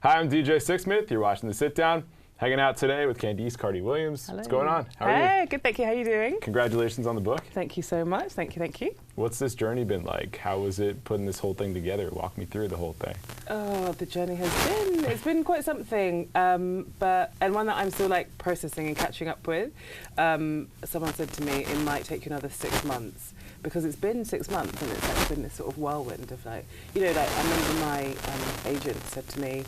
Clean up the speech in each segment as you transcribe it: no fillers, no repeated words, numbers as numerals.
Hi, I'm DJ Sixsmith. You're watching The Sit Down. Hanging out today with Candice Carty-Williams. Hello. What's going on? How are you? Hey, good, thank you. How are you doing? Congratulations on the book. Thank you so much. Thank you, thank you. What's this journey been like? How was it putting this whole thing together? Walk me through the whole thing. Oh, the journey it's been quite something, and one that I'm still like processing and catching up with. Someone said to me, it might take you another 6 months, because it's been 6 months and it's like been this sort of whirlwind of like, you know, like I remember my agent said to me,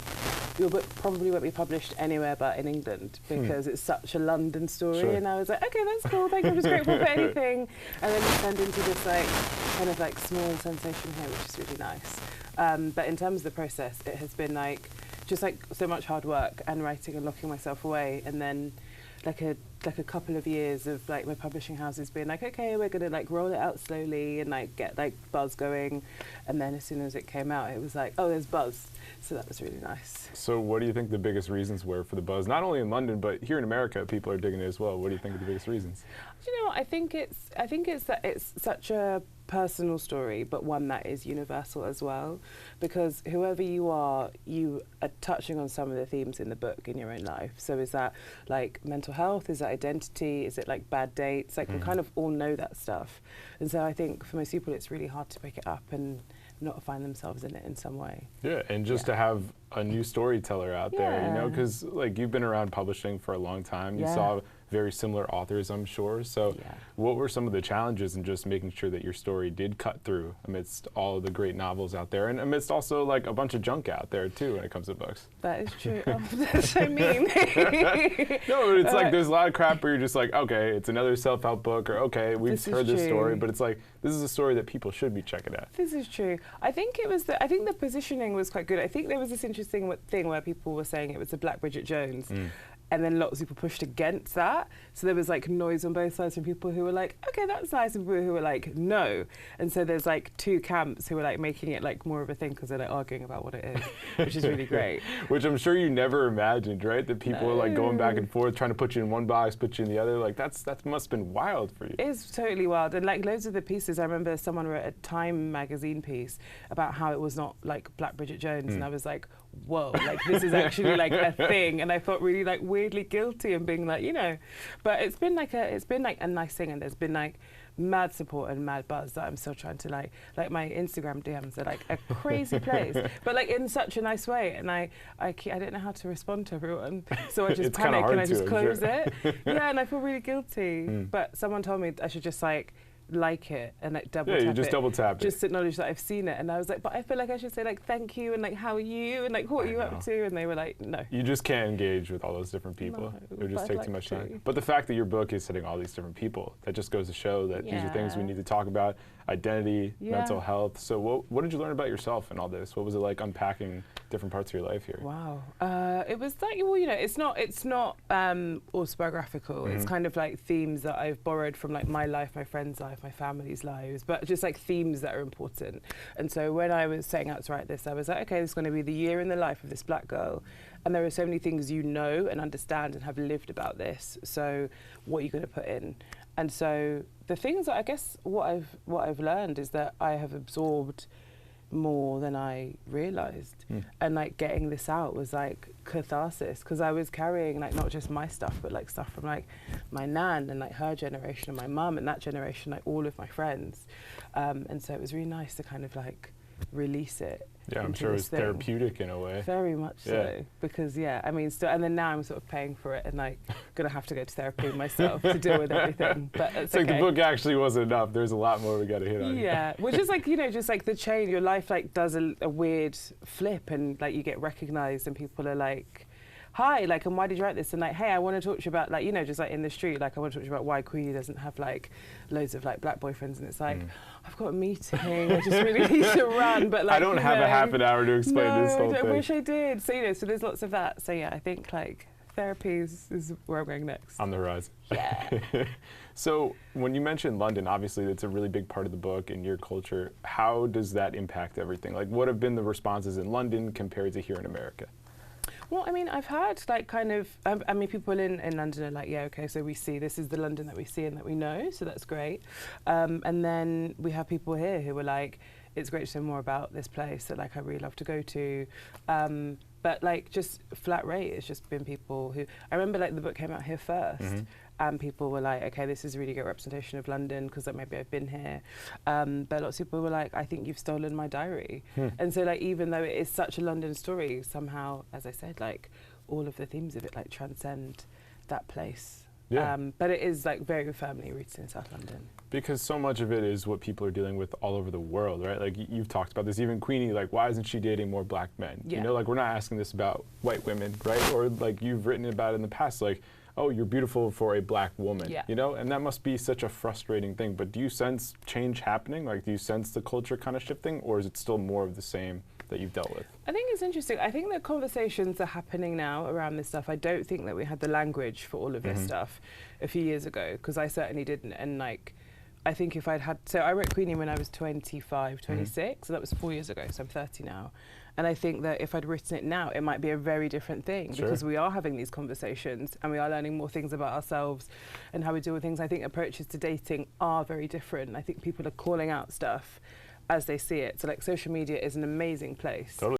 your book probably won't be published anywhere but in England because it's such a London story. Sure. And I was like, okay, that's cool, thank you, I'm just grateful for anything. And then it turned into this like kind of like small sensation here, which is really nice. But in terms of the process, it has been like just like so much hard work and writing and locking myself away, and then like a couple of years of like my publishing houses being like, okay, we're gonna like roll it out slowly and like get like buzz going, and then as soon as it came out, it was like, oh, there's buzz. So that was really nice. So what do you think the biggest reasons were for the buzz? Not only in London, but here in America, people are digging it as well. What do you think are the biggest reasons? Do you know what? I think it's that it's such a personal story, but one that is universal as well, because whoever you are touching on some of the themes in the book in your own life. So is that like mental health? Is that identity? Is it like bad dates? Like we kind of all know that stuff. And so I think for most people it's really hard to pick it up and not find themselves in it in some way. Yeah, and just to have a new storyteller out there, you know, Yeah. because like you've been around publishing for a long time. You saw very similar authors, I'm sure. So what were some of the challenges in just making sure that your story did cut through amidst all of the great novels out there, and amidst also like a bunch of junk out there too when it comes to books? That is true. Oh, that's so mean. No, but it's like there's a lot of crap where you're just like, okay, it's another self-help book, or okay, we've heard this story, but it's like, this is a story that people should be checking out. This is true. I think I think the positioning was quite good. I think there was this interesting thing where people were saying it was a Black Bridget Jones. And then lots of people pushed against that. So there was like noise on both sides from people who were like, okay, that's nice, and people who were like, no. And so there's like two camps who are like making it like more of a thing because they're like arguing about what it is, which is really great. Which I'm sure you never imagined, right? That people are like going back and forth, trying to put you in one box, put you in the other. Like that must have been wild for you. It's totally wild. And like loads of the pieces, I remember someone wrote a Time magazine piece about how it was not like Black Bridget Jones. And I was like, whoa, like this is actually like a thing. And I felt really like weirdly guilty and being like, you know, but it's been like a nice thing, and there's been like mad support and mad buzz that I'm still trying to like my Instagram DMs are like a crazy place, but like in such a nice way, and I don't know how to respond to everyone, so I just panic and I just close it. Yeah, and I feel really guilty. But someone told me I should just like it and like double tap it. Yeah, you just double tap it. Just acknowledge that I've seen it. And I was like, but I feel like I should say like thank you and like how are you and like what are you up to? And they were like, no. You just can't engage with all those different people. No, it would just take too much time. But the fact that your book is hitting all these different people, that just goes to show that these are things we need to talk about. Identity, mental health. So what did you learn about yourself in all this? What was it like unpacking different parts of your life here? Wow. It was like, well, you know, it's not autobiographical. It's kind of like themes that I've borrowed from like my life, my friends' life, my family's lives, but just like themes that are important. And so when I was setting out to write this, I was like, okay, this is going to be the year in the life of this Black girl. And there are so many things you know and understand and have lived about this. So what are you going to put in? And so the things that I guess what I've learned is that I have absorbed more than I realized. And like getting this out was like catharsis, because I was carrying like not just my stuff, but like stuff from like my nan and like her generation and my mum and that generation, like all of my friends. And so it was really nice to kind of like release it. Yeah, I'm sure it's therapeutic in a way. Very much so, because I mean, and then now I'm sort of paying for it and like gonna have to go to therapy myself to deal with everything. But it's like the book actually wasn't enough. There's a lot more we got to hit on. Yeah, which is like, you know, just like the change. Your life like does a weird flip, and like you get recognized, and people are like, hi, like, and why did you write this? And like, hey, I want to talk to you about, like, you know, just like in the street, like I want to talk to you about why Queenie doesn't have like loads of like Black boyfriends. And it's like, I've got a meeting, I just really need to run. But like, I don't have a half an hour to explain this whole thing. I wish I did. So, you know, so there's lots of that. So yeah, I think like therapy is where I'm going next. On the horizon. Yeah. So when you mentioned London, obviously that's a really big part of the book and your culture. How does that impact everything? Like what have been the responses in London compared to here in America? Well, I mean, I've heard like kind of, I mean, people in London are like, yeah, okay, so we see, this is the London that we see and that we know, so that's great. And then we have people here who are like, it's great to know more about this place that like I really love to go to. But like just flat rate, it's just been people who, I remember like the book came out here first. And people were like, okay, this is a really good representation of London because like, maybe I've been here. But lots of people were like, I think you've stolen my diary. And so like, even though it is such a London story, somehow, as I said, like all of the themes of it like transcend that place. Yeah. But it is like very firmly rooted in South London. Because so much of it is what people are dealing with all over the world, right? Like you've talked about this, even Queenie, like why isn't she dating more black men? Yeah. You know, like we're not asking this about white women, right? Or like you've written about it in the past, like, oh, you're beautiful for a black woman, you know? And that must be such a frustrating thing. But do you sense change happening? Like, do you sense the culture kind of shifting, or is it still more of the same that you've dealt with? I think it's interesting. I think that conversations are happening now around this stuff. I don't think that we had the language for all of this stuff a few years ago, because I certainly didn't. And like, I think if I'd had, so I wrote Queenie when I was 25, 26, so that was 4 years ago, so I'm 30 now. And I think that if I'd written it now, it might be a very different thing because we are having these conversations and we are learning more things about ourselves and how we deal with things. I think approaches to dating are very different. I think people are calling out stuff as they see it. So like social media is an amazing place. Totally.